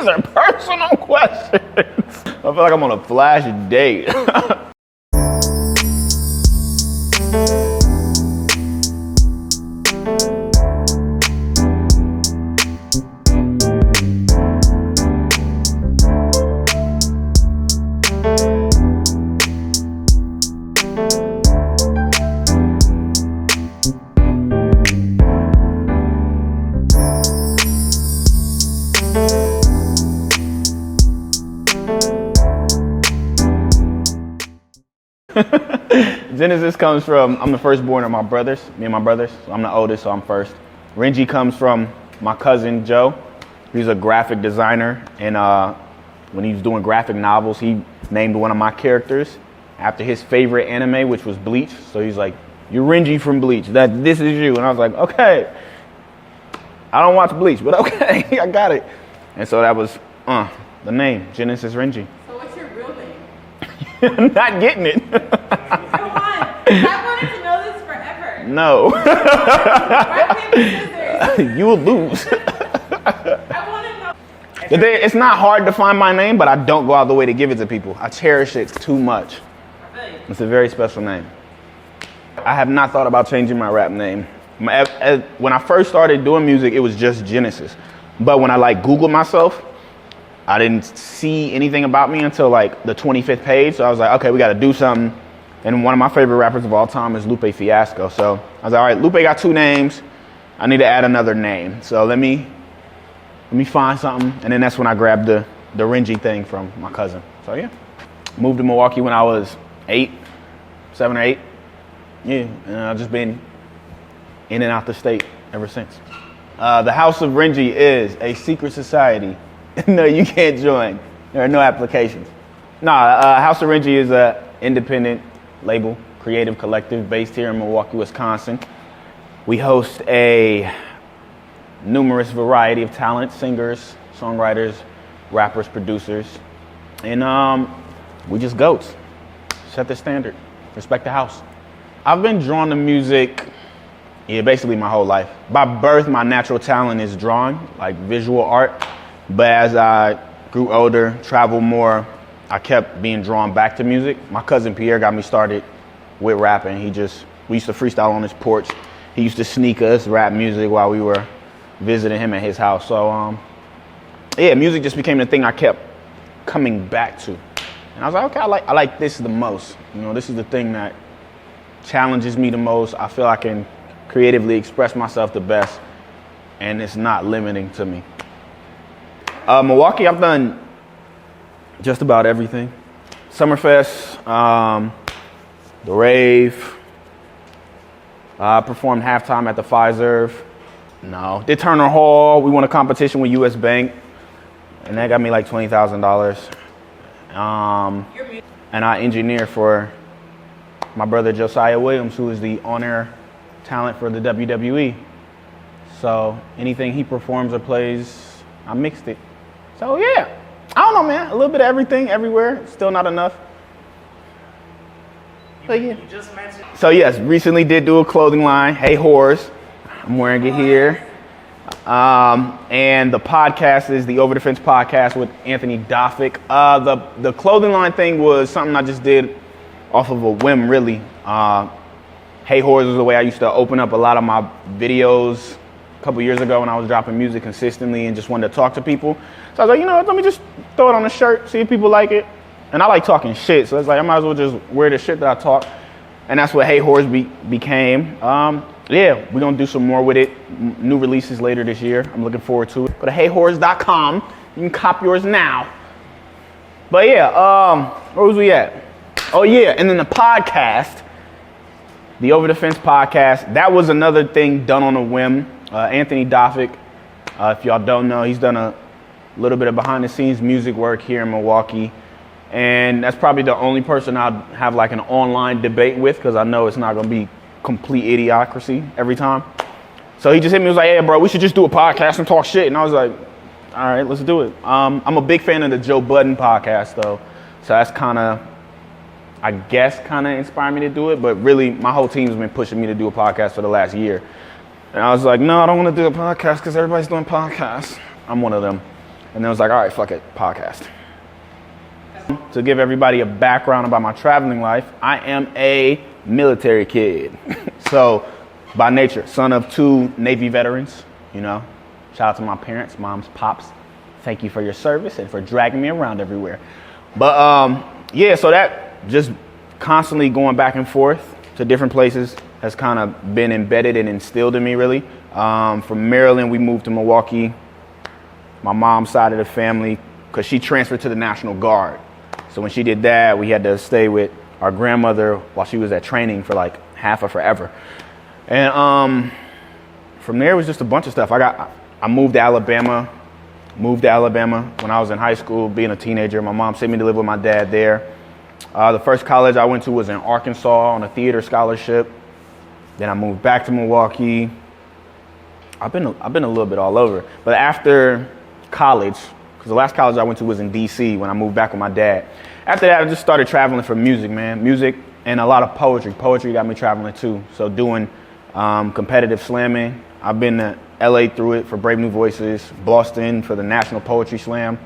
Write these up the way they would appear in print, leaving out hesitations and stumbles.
These are personal questions. I feel like I'm on a flash date. Genesis comes from, I'm the firstborn of me and my brothers. So I'm the oldest, so I'm first. Renji comes from my cousin, Joe. He's a graphic designer. And when he was doing graphic novels, he named one of my characters after his favorite anime, which was Bleach. So he's like, you're Renji from Bleach. This is you. And I was like, okay. I don't watch Bleach, but okay, I got it. And so that was the name, Genesis Renji. So what's your real name? I'm not getting it. Come on. I wanted to know this forever. No. Rock, paper, scissors. You will lose. I want to know. It's not hard to find my name, but I don't go out of the way to give it to people. I cherish it too much. It's a very special name. I have not thought about changing my rap name. When I first started doing music, it was just Genesis. But when I Googled myself, I didn't see anything about me until the 25th page. So I was like, okay, we got to do something. And one of my favorite rappers of all time is Lupe Fiasco. So I was like, all right, Lupe got 2 names. I need to add another name. So let me find something. And then that's when I grabbed the Renji thing from my cousin. So yeah, moved to Milwaukee when I was 7 or 8. Yeah, and I've just been in and out the state ever since. The House of Renji is a secret society. No, you can't join. There are no applications. House of Renji is an independent label, creative collective based here in Milwaukee, Wisconsin. We host a numerous variety of talent, singers, songwriters, rappers, producers, and we just goats. Set the standard, respect the house. I've been drawn to music, basically my whole life. By birth, my natural talent is drawing, visual art. But as I grew older, traveled more, I kept being drawn back to music. My cousin Pierre got me started with rapping. We used to freestyle on his porch. He used to sneak us rap music while we were visiting him at his house. So, music just became the thing I kept coming back to. And I was like, okay, I like this the most. This is the thing that challenges me the most. I feel I can creatively express myself the best, and it's not limiting to me. Milwaukee, I've done just about everything. Summerfest, the rave. I performed halftime at the Fiserv. Did Turner Hall. We won a competition with U.S. Bank, and that got me $20,000. And I engineer for my brother Josiah Williams, who is the on-air talent for the WWE. So anything he performs or plays, I mixed it. So yeah, I don't know, man. A little bit of everything, everywhere. Still not enough. So yeah. You just mentioned. So yes, recently did do a clothing line. Hey Whores. I'm wearing it here. And the podcast is the Over the Fence podcast with Anthony Doffick. The clothing line thing was something I just did off of a whim, really. Hey Whores was the way I used to open up a lot of my videos a couple years ago when I was dropping music consistently and just wanted to talk to people. So I was like, let me just throw it on a shirt, see if people like it. And I like talking shit, so it's I might as well just wear the shit that I talk. And that's what Hey Whores became. We're going to do some more with it. New releases later this year. I'm looking forward to it. Go to heyhorse.com. You can cop yours now. But yeah, where was we at? Oh yeah, and then the podcast, the Over the Fence podcast, that was another thing done on a whim. Anthony Doffick, if y'all don't know, he's done a little bit of behind the scenes music work here in Milwaukee. And that's probably the only person I'd have an online debate with, because I know it's not going to be complete idiocracy every time. So he just hit me, was like, hey bro, we should just do a podcast and talk shit. And I was like, all right, let's do it. I'm a big fan of the Joe Budden podcast though. So that's kind of inspired me to do it. But really, my whole team's been pushing me to do a podcast for the last year. And I was like, no, I don't want to do a podcast because everybody's doing podcasts. I'm one of them. And then I was like, all right, fuck it, podcast. To give everybody a background about my traveling life, I am a military kid. So by nature, son of 2 Navy veterans, you know. Shout out to my parents, moms, pops. Thank you for your service and for dragging me around everywhere. But yeah, so that just constantly going back and forth to different places has kind of been embedded and instilled in me, really. From Maryland, we moved to Milwaukee. My mom's side of the family, because she transferred to the National Guard. So when she did that, we had to stay with our grandmother while she was at training for like half of forever. And from there, it was just a bunch of stuff. I moved to Alabama when I was in high school, being a teenager. My mom sent me to live with my dad there. The first college I went to was in Arkansas on a theater scholarship. Then I moved back to Milwaukee. I've been a little bit all over. But after college, because the last college I went to was in DC when I moved back with my dad. After that, I just started traveling for music, man. Music and a lot of poetry. Poetry got me traveling too. So doing competitive slamming. I've been to LA through it for Brave New Voices, Boston for the National Poetry Slam,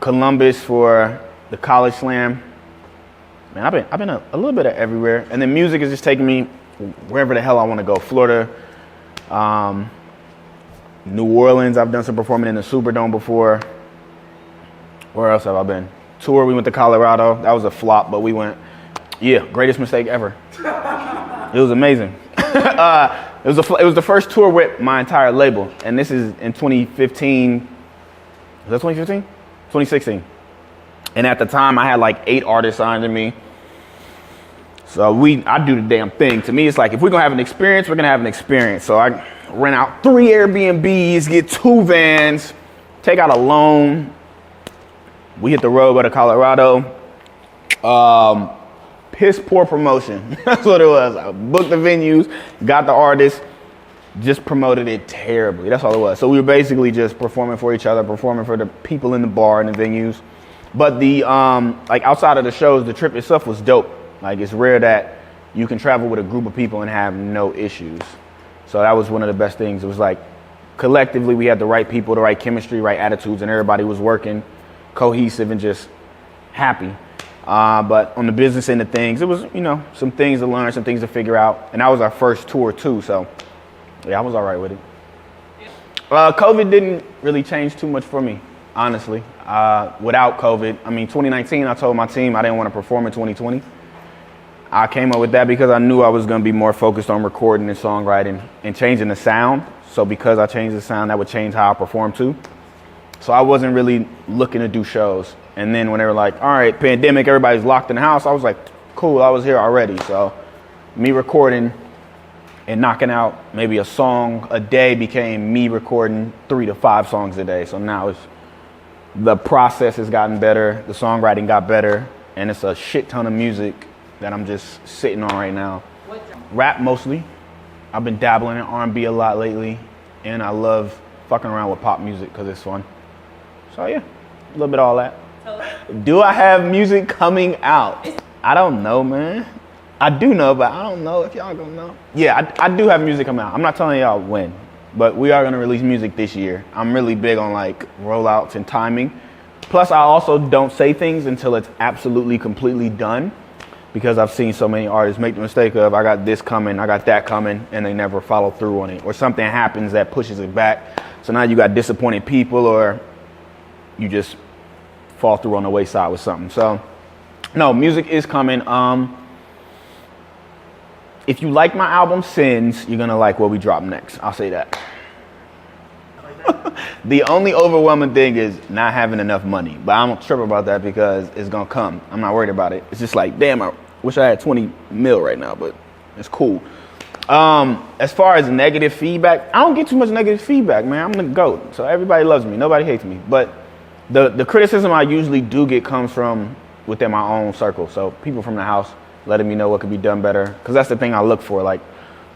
Columbus for the College Slam. Man, I've been a little bit of everywhere. And then music is just taking me wherever the hell I want to go. Florida, New Orleans, I've done some performing in the Superdome before. Where else have I been? Tour, we went to Colorado. That was a flop, but we went. Yeah, greatest mistake ever. It was amazing. It was the first tour with my entire label, and this is in 2015. Was that 2015? 2016. And at the time, I had like 8 artists under me. So I do the damn thing. To me, it's like, if we're gonna have an experience, we're gonna have an experience. So I rent out 3 Airbnbs, get 2 vans, take out a loan. We hit the road, go to Colorado. Piss poor promotion. That's what it was. I booked the venues, got the artists, just promoted it terribly. That's all it was. So we were basically just performing for each other, performing for the people in the bar and the venues. But the like outside of the shows, the trip itself was dope. Like, it's rare that you can travel with a group of people and have no issues. So that was one of the best things. It was like, collectively, we had the right people, the right chemistry, right attitudes, and everybody was working cohesive and just happy. But on the business end of things, it was, you know, some things to learn, some things to figure out. And that was our first tour too. So yeah, I was all right with it. COVID didn't really change too much for me, honestly. Without COVID, I mean, 2019, I told my team I didn't want to perform in 2020. I came up with that because I knew I was going to be more focused on recording and songwriting and changing the sound. So because I changed the sound, that would change how I perform too. So I wasn't really looking to do shows. And then when they were like, all right, pandemic, everybody's locked in the house, I was like, cool, I was here already. So me recording and knocking out maybe a song a day became me recording 3 to 5 songs a day. So now the process has gotten better, the songwriting got better, and it's a shit ton of music that I'm just sitting on right now. Rap mostly. I've been dabbling in R&B a lot lately, and I love fucking around with pop music because it's fun. So yeah, a little bit of all that. Do I have music coming out? I don't know, man. I do know, but I don't know if y'all gonna know. Yeah, I do have music coming out. I'm not telling y'all when, but we are gonna release music this year. I'm really big on like rollouts and timing. Plus, I also don't say things until it's absolutely completely done, because I've seen so many artists make the mistake of, I got this coming, I got that coming, and they never follow through on it. Or something happens that pushes it back. So now you got disappointed people, or you just fall through on the wayside with something. So, no, music is coming. If you like my album Sins, you're gonna like what we drop next. I'll say that. The only overwhelming thing is not having enough money, but I don't trip about that because it's gonna come. I'm not worried about it. It's just like, damn, I wish I had 20 mil right now, but it's cool. As far as negative feedback, I don't get too much negative feedback, man. I'm the GOAT, so everybody loves me. Nobody hates me, but the criticism I usually do get comes from within my own circle. So people from the house letting me know what could be done better, because that's the thing I look for. Like,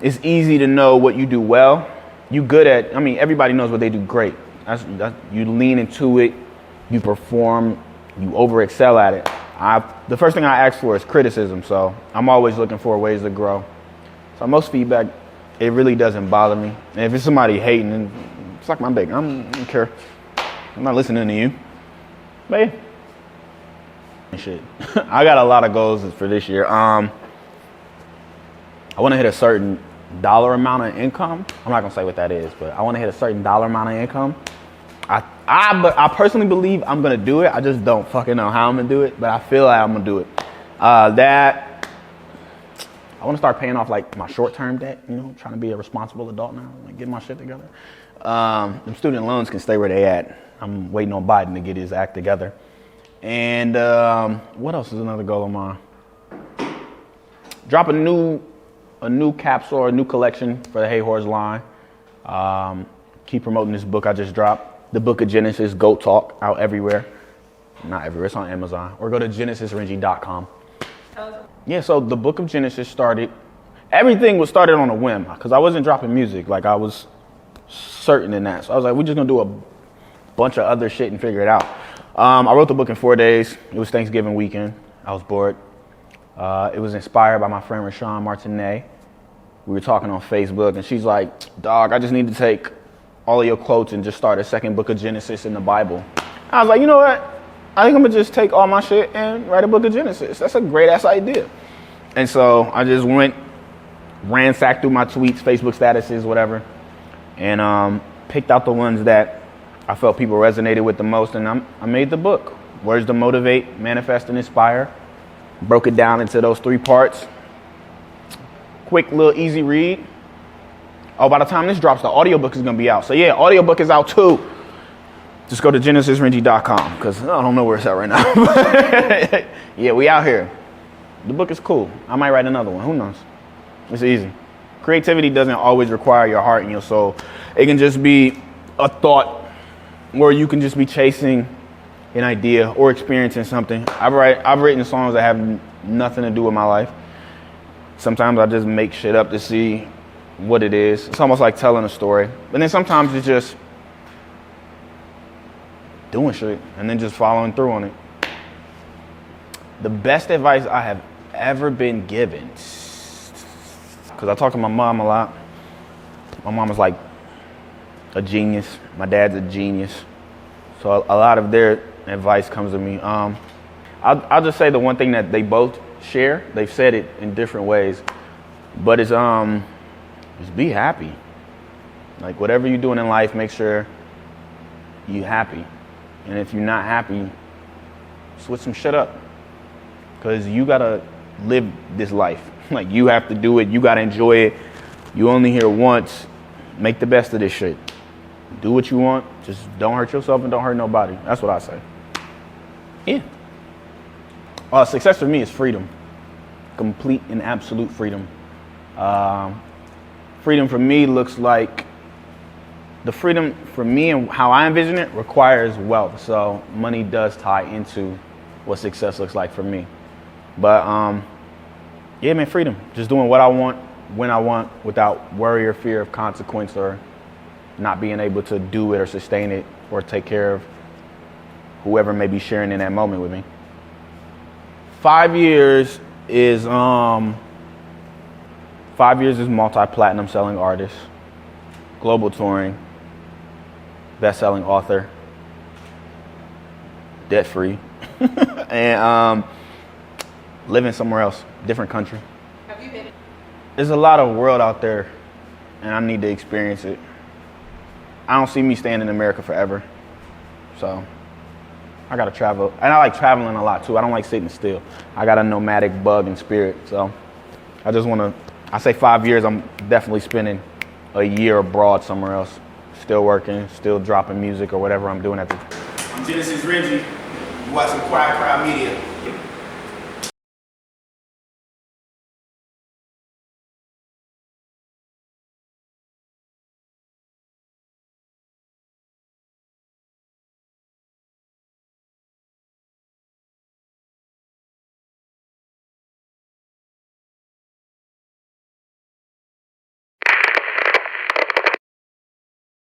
it's easy to know what you do well. You good at, I mean, everybody knows what they do great. That's you lean into it, you perform, you over excel at it. The first thing I ask for is criticism, so I'm always looking for ways to grow. So most feedback, it really doesn't bother me. And if it's somebody hating, then Suck my dick. I don't care. I'm not listening to you. But yeah. Shit. I got a lot of goals for this year. I want to hit a certain dollar amount of income. I'm not gonna say what that is, but I want to hit a certain dollar amount of income. I personally believe I'm gonna do it. I just don't fucking know how I'm gonna do it, but I feel like I'm gonna do it. That I want to start paying off like my short-term debt. You know, trying to be a responsible adult now, like get my shit together. Them student loans can stay where they at. I'm waiting on Biden to get his act together. And what else is another goal of mine? Drop a new capsule or a new collection for the Hey Horse line. Keep promoting this book I just dropped. The Book of Genesis, Goat Talk, out everywhere. Not everywhere, it's on Amazon. Or go to genesisrenji.com. Yeah, so the Book of Genesis started, everything was started on a whim, because I wasn't dropping music. Like, I was certain in that. So I was like, we're just going to do a bunch of other shit and figure it out. I wrote the book in 4 days. It was Thanksgiving weekend. I was bored. It was inspired by my friend Rashawn Martinet. We were talking on Facebook, and she's like, dog, I just need to take all of your quotes and just start a second book of Genesis in the Bible. I was like, you know what? I think I'm going to just take all my shit and write a book of Genesis. That's a great-ass idea. And so I just ransacked through my tweets, Facebook statuses, whatever, and picked out the ones that I felt people resonated with the most, and I made the book. Words to Motivate, Manifest, and Inspire. Broke it down into those 3 parts. Quick, little, easy read. Oh, by the time this drops, the audiobook is going to be out. So yeah, audiobook is out too. Just go to genesisrenji.com, because I don't know where it's at right now. Yeah, we out here. The book is cool. I might write another one. Who knows? It's easy. Creativity doesn't always require your heart and your soul. It can just be a thought, where you can just be chasing an idea or experiencing something. I've written songs that have nothing to do with my life. Sometimes I just make shit up to see what it is. It's almost like telling a story. And then sometimes it's just doing shit and then just following through on it. The best advice I have ever been given, because I talk to my mom a lot. My mom is like a genius. My dad's a genius. So a lot of their advice comes to me. I'll just say the one thing that they both share. They've said it in different ways, but it's just be happy. Like whatever you're doing in life, make sure you're happy. And if you're not happy, switch some shit up. Because you gotta live this life. Like you have to do it. You gotta enjoy it. You only here once. Make the best of this shit. Do what you want. Just don't hurt yourself and don't hurt nobody. That's what I say. Yeah. Success for me is freedom. Complete and absolute freedom. Freedom for me looks like, the freedom for me and how I envision it requires wealth. So money does tie into what success looks like for me. But yeah, man, freedom. Just doing what I want, when I want, without worry or fear of consequence or not being able to do it or sustain it or take care of whoever may be sharing in that moment with me. 5 years is multi-platinum selling artist, global touring, best-selling author, debt-free, and living somewhere else, different country. Have you been? There's a lot of world out there, and I need to experience it. I don't see me staying in America forever, so I gotta travel. And I like traveling a lot too. I don't like sitting still. I got a nomadic bug and spirit, so I say 5 years, I'm definitely spending a year abroad somewhere else, still working, still dropping music or whatever I'm doing at the. I'm Genesis Renji. You watching Quiet Krowd Media.